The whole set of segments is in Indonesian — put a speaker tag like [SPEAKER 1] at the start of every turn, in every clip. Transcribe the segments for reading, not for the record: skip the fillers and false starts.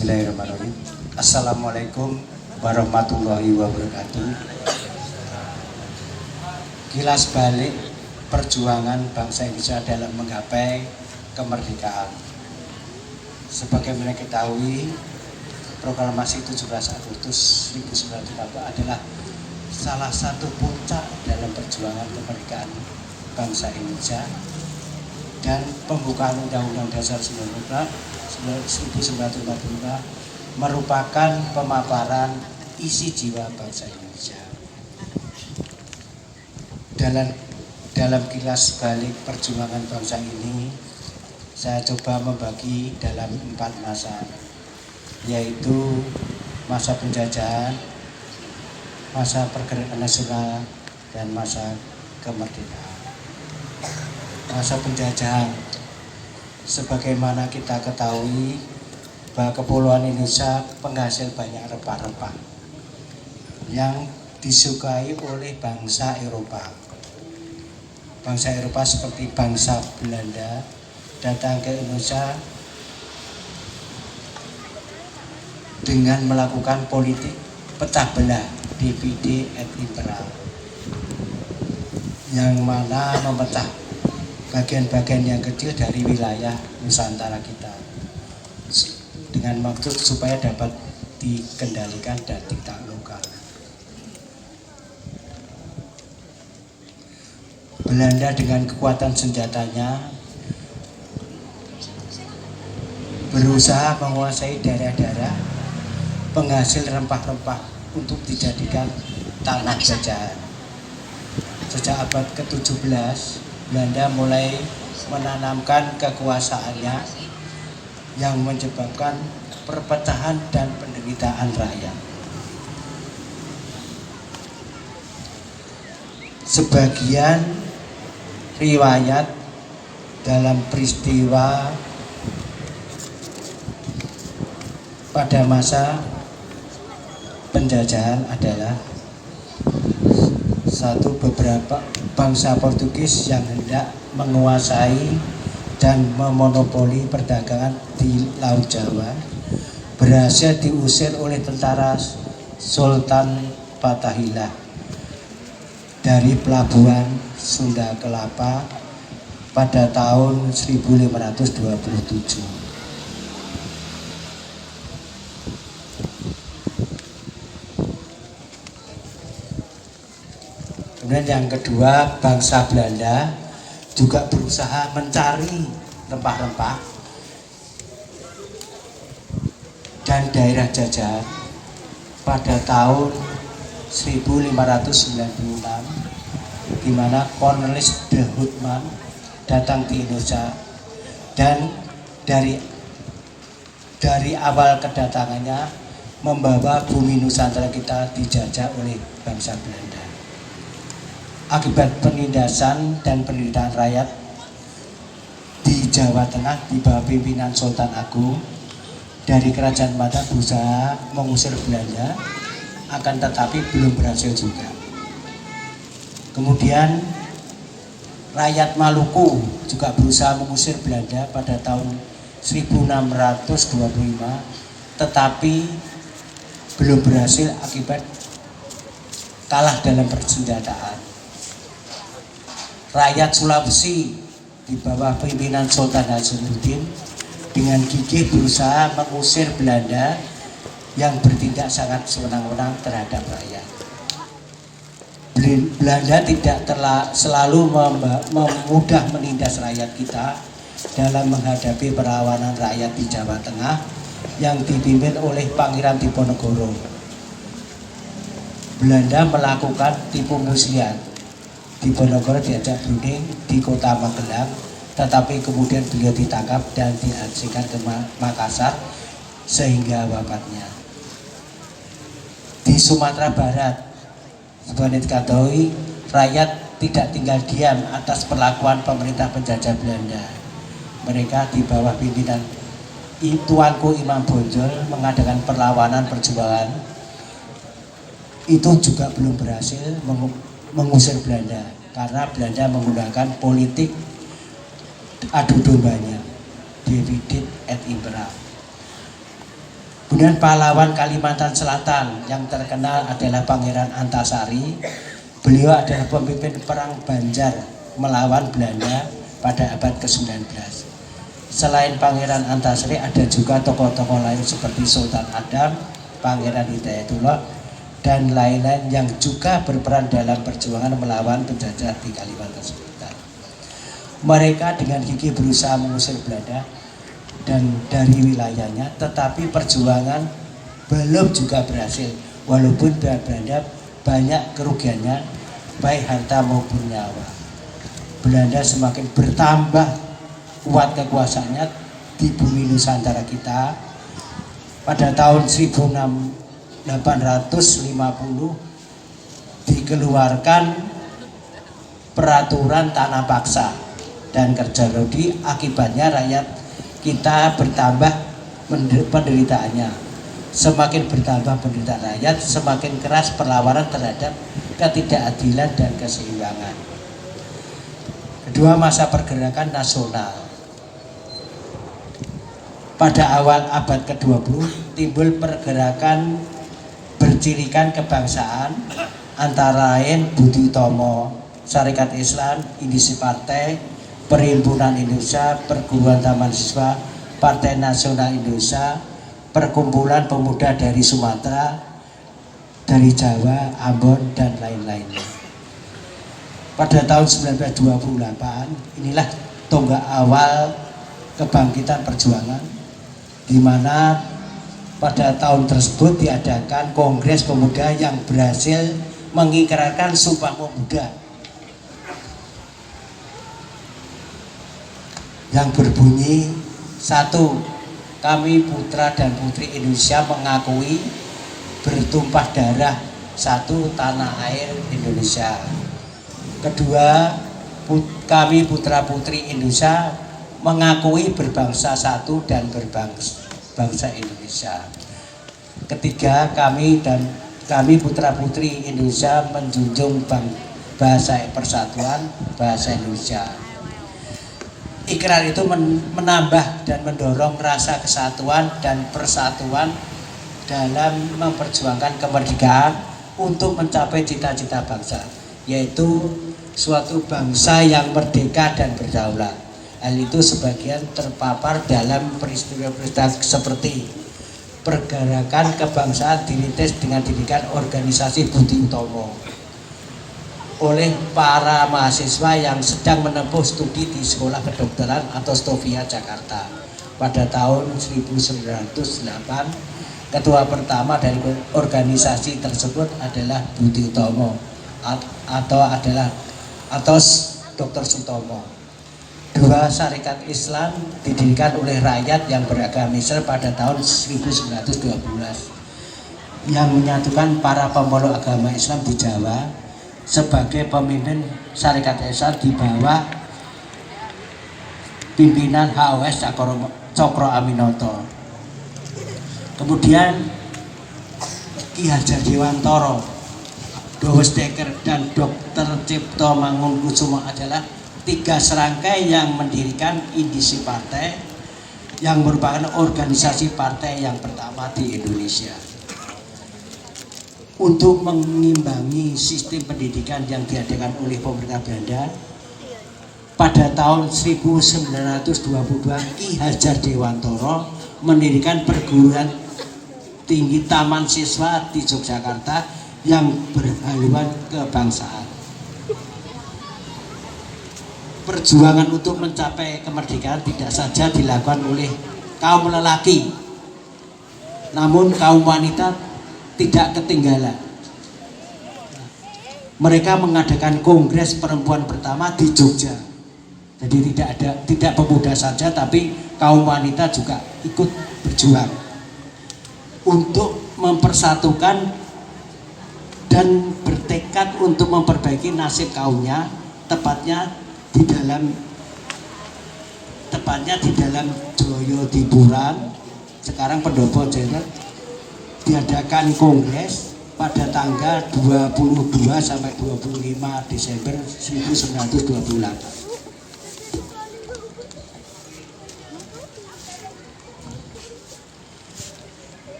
[SPEAKER 1] Bismillahirrahmanirrahim. Assalamualaikum warahmatullahi wabarakatuh. Kilas balik perjuangan bangsa Indonesia dalam menggapai kemerdekaan. Sebagaimana ketahui, proklamasi 17 Agustus 1945 adalah salah satu puncak dalam perjuangan kemerdekaan bangsa Indonesia dan pembukaan Undang-Undang Dasar 1945 merupakan pemaparan isi jiwa bangsa Indonesia. Dalam kilas balik perjuangan bangsa ini, saya coba membagi dalam 4 masa, yaitu masa penjajahan, masa pergerakan nasional, dan masa kemerdekaan. Masa penjajahan, sebagaimana kita ketahui bahwa Kepulauan Indonesia penghasil banyak rempah-rempah yang disukai oleh bangsa Eropa. Bangsa Eropa seperti bangsa Belanda datang ke Indonesia dengan melakukan politik pecah belah, divide et impera, yang mana memecah bagian-bagian yang kecil dari wilayah Nusantara kita dengan maksud supaya dapat dikendalikan dan ditaklukkan. Belanda dengan kekuatan senjatanya berusaha menguasai daerah-daerah penghasil rempah-rempah untuk dijadikan tanah jajahan. Sejak abad ke-17, Belanda mulai menanamkan kekuasaannya yang menyebabkan perpecahan dan penderitaan rakyat. Sebagian riwayat dalam peristiwa pada masa penjajahan adalah beberapa bangsa Portugis yang hendak menguasai dan memonopoli perdagangan di Laut Jawa berhasil diusir oleh tentara Sultan Fatahillah dari pelabuhan Sunda Kelapa pada tahun 1527. Kemudian yang kedua, bangsa Belanda juga berusaha mencari rempah-rempah dan daerah jajahan pada tahun 1596, di mana Cornelis de Houtman datang di Indonesia, dan dari awal kedatangannya membawa bumi Nusantara kita dijajah oleh bangsa Belanda. Akibat penindasan dan penderitaan rakyat di Jawa Tengah di bawah pimpinan Sultan Agung, dari Kerajaan Mataram berusaha mengusir Belanda, akan tetapi belum berhasil juga. Kemudian rakyat Maluku juga berusaha mengusir Belanda pada tahun 1625, tetapi belum berhasil akibat kalah dalam persenjataan. Rakyat Sulawesi di bawah pimpinan Sultan Hasanuddin dengan gigih berusaha mengusir Belanda yang bertindak sangat sewenang-wenang terhadap rakyat. Belanda tidak selalu mudah menindas rakyat kita dalam menghadapi perlawanan rakyat di Jawa Tengah yang dipimpin oleh Pangeran Diponegoro. Belanda melakukan tipu muslihat. Diponegoro diajak berunding di kota Magelang, tetapi kemudian beliau ditangkap dan diasingkan ke Makassar sehingga wafatnya. Di Sumatera Barat, sebagai diketahui, rakyat tidak tinggal diam atas perlakuan pemerintah penjajah Belanda. Mereka di bawah pimpinan Tuanku Imam Bonjol mengadakan perlawanan perjuangan. Itu juga belum berhasil mengusir Belanda, karena Belanda menggunakan politik adu dombanya, divide et impera. Kemudian pahlawan Kalimantan Selatan yang terkenal adalah Pangeran Antasari. Beliau adalah pemimpin perang Banjar melawan Belanda pada abad ke-19. Selain Pangeran Antasari ada juga tokoh-tokoh lain seperti Sultan Adam, Pangeran Hidayatullah, dan lain-lain yang juga berperan dalam perjuangan melawan penjajah di Kalimantan Selatan. Mereka dengan gigih berusaha mengusir Belanda dan dari wilayahnya, tetapi perjuangan belum juga berhasil, walaupun Belanda banyak kerugiannya baik harta maupun nyawa. Belanda semakin bertambah kuat kekuasaannya di bumi Nusantara kita. Pada tahun 1850 dikeluarkan peraturan tanah paksa dan kerja rodi. Akibatnya rakyat kita bertambah penderitaannya. Semakin bertambah penderitaan rakyat, semakin keras perlawanan terhadap ketidakadilan dan keseimbangan. Kedua, masa pergerakan nasional. Pada awal abad ke-20 timbul pergerakan bercirikan kebangsaan, antara lain Budi Utomo, Syarikat Islam, Indisi Partai, Perhimpunan Indonesia, Perguruan Taman Siswa, Partai Nasional Indonesia, Perkumpulan Pemuda dari Sumatera, dari Jawa, Ambon, dan lain-lainnya. Pada tahun 1928 inilah tonggak awal kebangkitan perjuangan, di mana pada tahun tersebut diadakan Kongres Pemuda yang berhasil mengikrarkan Sumpah Pemuda yang berbunyi, 1. Kami putra dan putri Indonesia mengakui bertumpah darah satu tanah air Indonesia. Kedua, kami putra putri Indonesia mengakui berbangsa satu dan berbangsa Indonesia. Ketiga, kami putra putri Indonesia menjunjung bahasa persatuan, bahasa Indonesia. Ikrar itu menambah dan mendorong rasa kesatuan dan persatuan dalam memperjuangkan kemerdekaan untuk mencapai cita-cita bangsa, yaitu suatu bangsa yang merdeka dan berdaulat. Hal itu sebagian terpapar dalam peristiwa-peristiwa seperti pergerakan kebangsaan dirintis dengan didirikan organisasi Budi Utomo oleh para mahasiswa yang sedang menempuh studi di Sekolah Kedokteran atau Stovia Jakarta. Pada tahun 1908, ketua pertama dari organisasi tersebut adalah Budi Utomo atau Dr. Sutomo. Dua, Syarikat Islam didirikan oleh rakyat yang beragama Islam pada tahun 1912 yang menyatukan para pemeluk agama Islam di Jawa. Sebagai pemimpin Syarikat Islam di bawah pimpinan HOS Cokro Aminoto. Kemudian Ki Hajar Dewantoro, Dowes Dekker, dan Dr. Cipto Mangunkusumo adalah tiga serangkai yang mendirikan Indisi Partai yang merupakan organisasi partai yang pertama di Indonesia. Untuk mengimbangi sistem pendidikan yang diadakan oleh pemerintah Belanda, pada tahun 1922 Ki Hajar Dewantoro mendirikan perguruan tinggi Taman Siswa di Yogyakarta yang berhaluan kebangsaan. Perjuangan untuk mencapai kemerdekaan tidak saja dilakukan oleh kaum lelaki, namun kaum wanita tidak ketinggalan. Mereka mengadakan kongres perempuan pertama di Jogja. Jadi tidak pemuda saja, tapi kaum wanita juga ikut berjuang untuk mempersatukan dan bertekad untuk memperbaiki nasib kaumnya, tepatnya di dalam Joyodipuran, sekarang Pendopo Jawa, diadakan kongres pada tanggal 22 sampai 25 Desember 1928.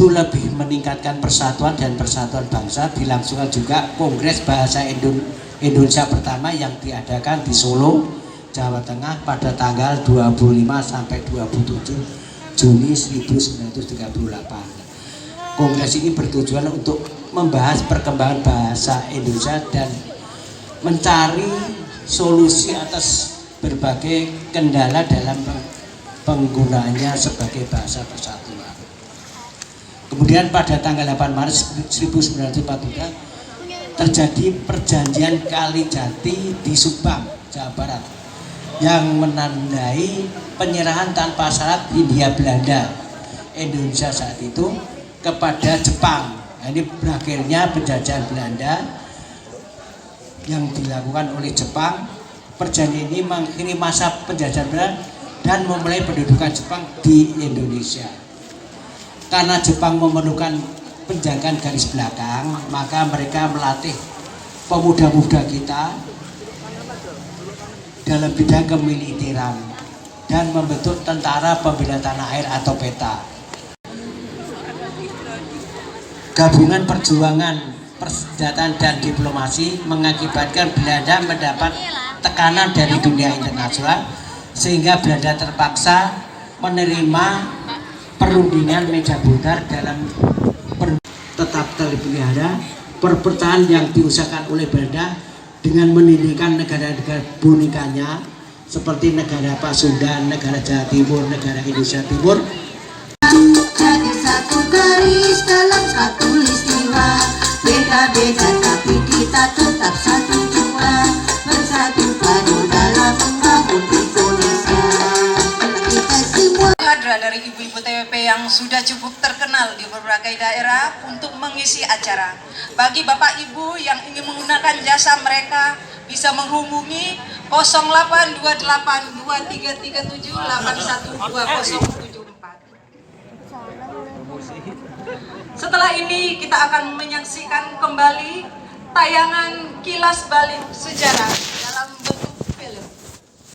[SPEAKER 1] Untuk lebih meningkatkan persatuan dan persatuan bangsa, dilangsungkan juga Kongres Bahasa Indonesia pertama yang diadakan di Solo, Jawa Tengah pada tanggal 25 sampai 27 Juni 1938. Kongres ini bertujuan untuk membahas perkembangan bahasa Indonesia dan mencari solusi atas berbagai kendala dalam penggunaannya sebagai bahasa persatuan. Kemudian pada tanggal 8 Maret 1943 terjadi perjanjian Kalijati di Subang, Jawa Barat, yang menandai penyerahan tanpa syarat Hindia Belanda Indonesia saat itu kepada Jepang. Ini berakhirnya penjajahan Belanda yang dilakukan oleh Jepang. Perjanjian ini mengakhiri masa penjajahan Belanda dan memulai pendudukan Jepang di Indonesia. Karena Jepang memerlukan penjagaan garis belakang, maka mereka melatih pemuda-pemuda kita dalam bidang kemiliteran dan membentuk tentara pembela tanah air atau PETA. Gabungan perjuangan persenjataan dan diplomasi mengakibatkan Belanda mendapat tekanan dari dunia internasional, sehingga Belanda terpaksa menerima perundingan meja bundar dalam tetap terpelihara perpecahan yang diusahakan oleh Belanda dengan meninggikan negara-negara bonekanya seperti negara Pasundan, negara Jawa Timur, negara Indonesia Timur.
[SPEAKER 2] Jadi satu garis dalam satu listiwa, beda-beda tapi kita tetap satu jua, bersatu padu dalam membangun Indonesia. Kita semua
[SPEAKER 3] dari ibu-ibu TWP yang sudah cukup terkenal di berbagai daerah untuk mengisi acara. Bagi Bapak Ibu yang ingin menggunakan jasa mereka bisa menghubungi 0828 2337 8120774. Setelah ini kita akan menyaksikan kembali tayangan Kilas Balik Sejarah.